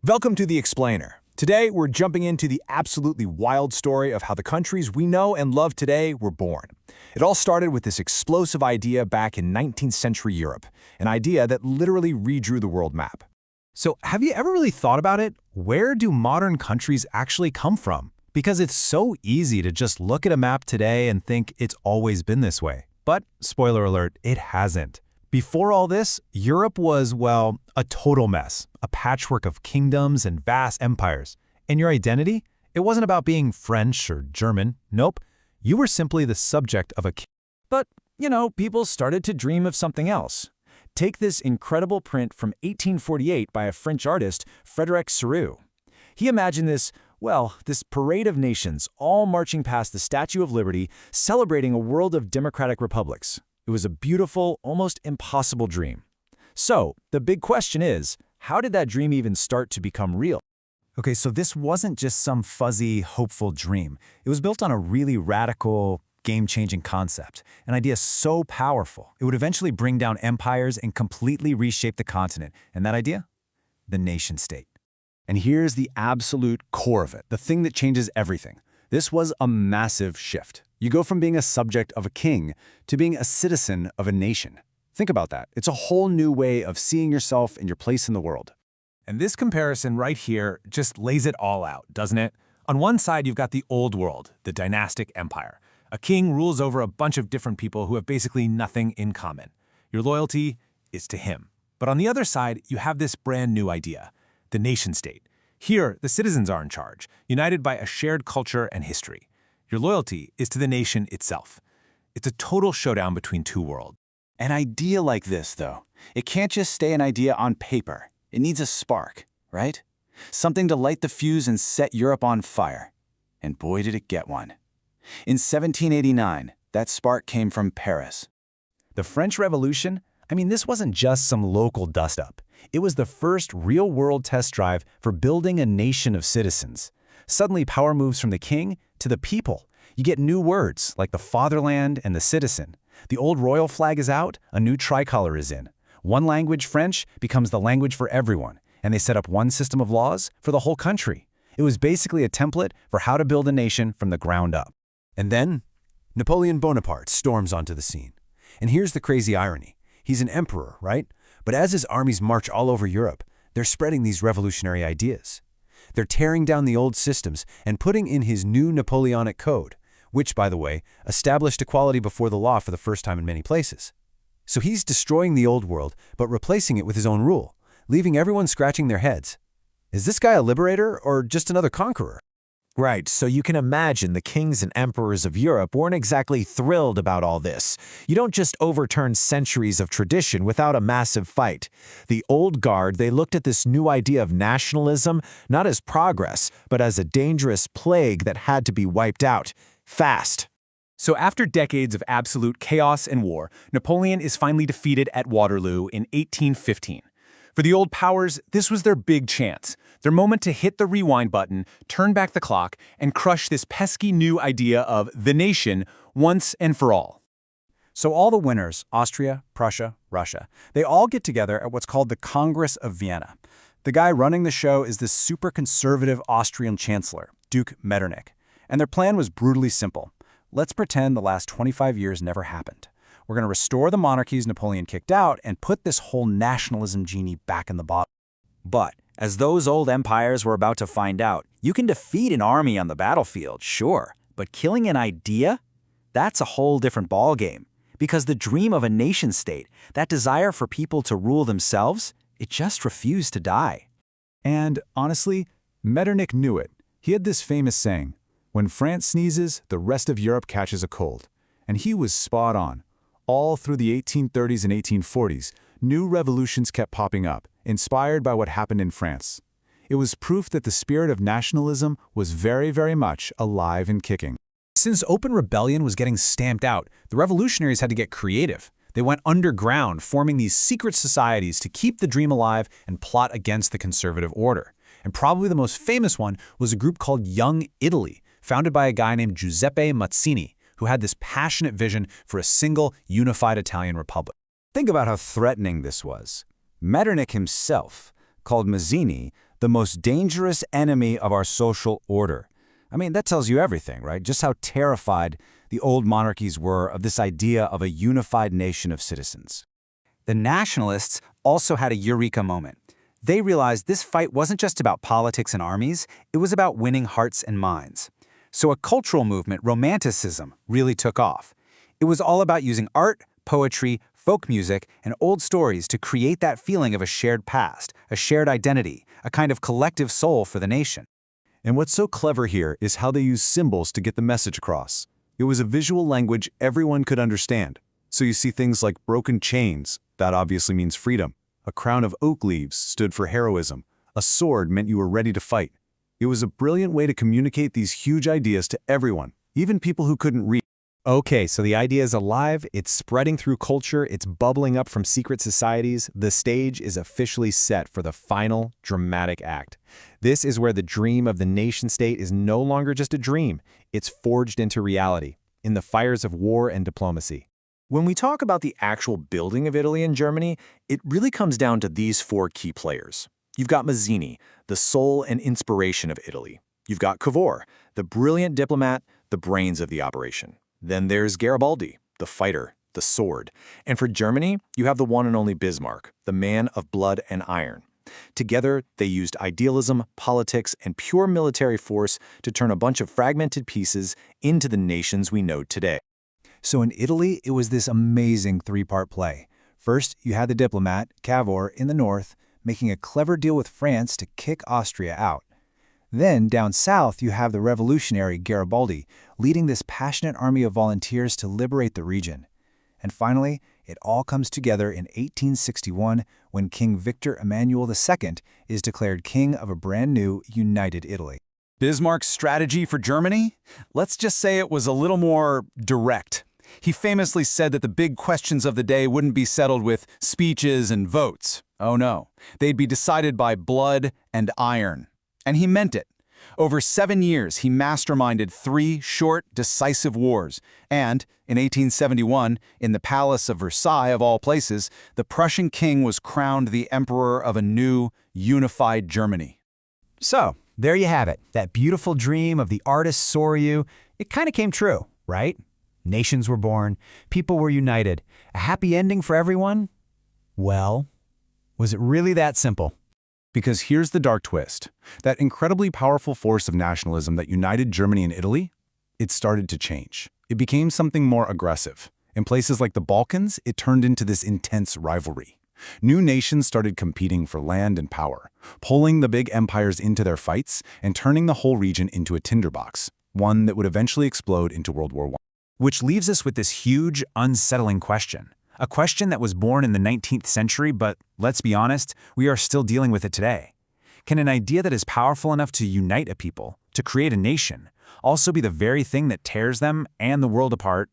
Welcome to The Explainer. Today, we're jumping into the absolutely wild story of how the countries we know and love today were born. It all started with this explosive idea back in 19th century Europe, an idea that literally redrew the world map. So have you ever really thought about it? Where do modern countries actually come from? Because it's so easy to just look at a map today and think it's always been this way. But, spoiler alert, it hasn't. Before all this, Europe was, well, a total mess, a patchwork of kingdoms and vast empires. And your identity? It wasn't about being French or German. Nope. You were simply the subject of a king. But, people started to dream of something else. Take this incredible print from 1848 by a French artist, Frédéric Sorrieu. He imagined this parade of nations all marching past the Statue of Liberty, celebrating a world of democratic republics. It was a beautiful, almost impossible dream. So, the big question is, how did that dream even start to become real? Okay, so this wasn't just some fuzzy, hopeful dream. It was built on a really radical, game-changing concept, an idea so powerful, it would eventually bring down empires and completely reshape the continent. And that idea? The nation-state. And here's the absolute core of it, the thing that changes everything. This was a massive shift. You go from being a subject of a king to being a citizen of a nation. Think about that. It's a whole new way of seeing yourself and your place in the world. And this comparison right here just lays it all out, doesn't it? On one side, you've got the old world, the dynastic empire. A king rules over a bunch of different people who have basically nothing in common. Your loyalty is to him. But on the other side, you have this brand new idea, the nation-state. Here, the citizens are in charge, united by a shared culture and history. Your loyalty is to the nation itself. It's a total showdown between two worlds. An idea like this, though, it can't just stay an idea on paper. It needs a spark, right? Something to light the fuse and set Europe on fire. And boy, did it get one. In 1789, that spark came from Paris. The French Revolution? This wasn't just some local dust-up. It was the first real-world test drive for building a nation of citizens. Suddenly, power moves from the king to the people. You get new words like the fatherland and the citizen. The old royal flag is out, a new tricolor is in. One language, French, becomes the language for everyone, and they set up one system of laws for the whole country. It was basically a template for how to build a nation from the ground up. And then, Napoleon Bonaparte storms onto the scene. And here's the crazy irony. He's an emperor, right? But as his armies march all over Europe, they're spreading these revolutionary ideas. They're tearing down the old systems and putting in his new Napoleonic Code, which, by the way, established equality before the law for the first time in many places. So he's destroying the old world, but replacing it with his own rule, leaving everyone scratching their heads. Is this guy a liberator or just another conqueror? Right, so you can imagine the kings and emperors of Europe weren't exactly thrilled about all this. You don't just overturn centuries of tradition without a massive fight. The old guard, they looked at this new idea of nationalism not as progress, but as a dangerous plague that had to be wiped out. Fast. So after decades of absolute chaos and war, Napoleon is finally defeated at Waterloo in 1815. For the old powers, this was their big chance, their moment to hit the rewind button, turn back the clock, and crush this pesky new idea of the nation once and for all. So all the winners, Austria, Prussia, Russia, they all get together at what's called the Congress of Vienna. The guy running the show is this super conservative Austrian chancellor, Duke Metternich. And their plan was brutally simple. Let's pretend the last 25 years never happened. We're going to restore the monarchies Napoleon kicked out and put this whole nationalism genie back in the bottle. But, as those old empires were about to find out, you can defeat an army on the battlefield, sure, but killing an idea? That's a whole different ballgame. Because the dream of a nation-state, that desire for people to rule themselves, it just refused to die. And, honestly, Metternich knew it. He had this famous saying, "When France sneezes, the rest of Europe catches a cold." And he was spot on. All through the 1830s and 1840s, new revolutions kept popping up, inspired by what happened in France. It was proof that the spirit of nationalism was very, very much alive and kicking. Since open rebellion was getting stamped out, the revolutionaries had to get creative. They went underground, forming these secret societies to keep the dream alive and plot against the conservative order. And probably the most famous one was a group called Young Italy, founded by a guy named Giuseppe Mazzini, who had this passionate vision for a single, unified Italian republic. Think about how threatening this was. Metternich himself called Mazzini the most dangerous enemy of our social order. I mean, that tells you everything, right? Just how terrified the old monarchies were of this idea of a unified nation of citizens. The nationalists also had a eureka moment. They realized this fight wasn't just about politics and armies, it was about winning hearts and minds. So a cultural movement, Romanticism, really took off. It was all about using art, poetry, folk music, and old stories to create that feeling of a shared past, a shared identity, a kind of collective soul for the nation. And what's so clever here is how they use symbols to get the message across. It was a visual language everyone could understand. So you see things like broken chains, that obviously means freedom. A crown of oak leaves stood for heroism. A sword meant you were ready to fight. It was a brilliant way to communicate these huge ideas to everyone, even people who couldn't read. Okay, so the idea is alive, it's spreading through culture, it's bubbling up from secret societies. The stage is officially set for the final dramatic act. This is where the dream of the nation-state is no longer just a dream, it's forged into reality, in the fires of war and diplomacy. When we talk about the actual building of Italy and Germany, it really comes down to these four key players. You've got Mazzini, the soul and inspiration of Italy. You've got Cavour, the brilliant diplomat, the brains of the operation. Then there's Garibaldi, the fighter, the sword. And for Germany, you have the one and only Bismarck, the man of blood and iron. Together, they used idealism, politics, and pure military force to turn a bunch of fragmented pieces into the nations we know today. So in Italy, it was this amazing three-part play. First, you had the diplomat, Cavour, in the north, making a clever deal with France to kick Austria out. Then, down south, you have the revolutionary Garibaldi, leading this passionate army of volunteers to liberate the region. And finally, it all comes together in 1861 when King Victor Emmanuel II is declared king of a brand new, united Italy. Bismarck's strategy for Germany? Let's just say it was a little more direct. He famously said that the big questions of the day wouldn't be settled with speeches and votes. Oh no, they'd be decided by blood and iron. And he meant it. Over 7 years, he masterminded 3 short, decisive wars. And in 1871, in the Palace of Versailles, of all places, the Prussian king was crowned the emperor of a new, unified Germany. So, there you have it. That beautiful dream of the artist Sorrieu, it kind of came true, right? Nations were born, people were united. A happy ending for everyone? Well, was it really that simple? Because here's the dark twist. That incredibly powerful force of nationalism that united Germany and Italy, it started to change. It became something more aggressive. In places like the Balkans, it turned into this intense rivalry. New nations started competing for land and power, pulling the big empires into their fights and turning the whole region into a tinderbox, one that would eventually explode into World War I. Which leaves us with this huge, unsettling question. A question that was born in the 19th century, but let's be honest, we are still dealing with it today. Can an idea that is powerful enough to unite a people, to create a nation, also be the very thing that tears them and the world apart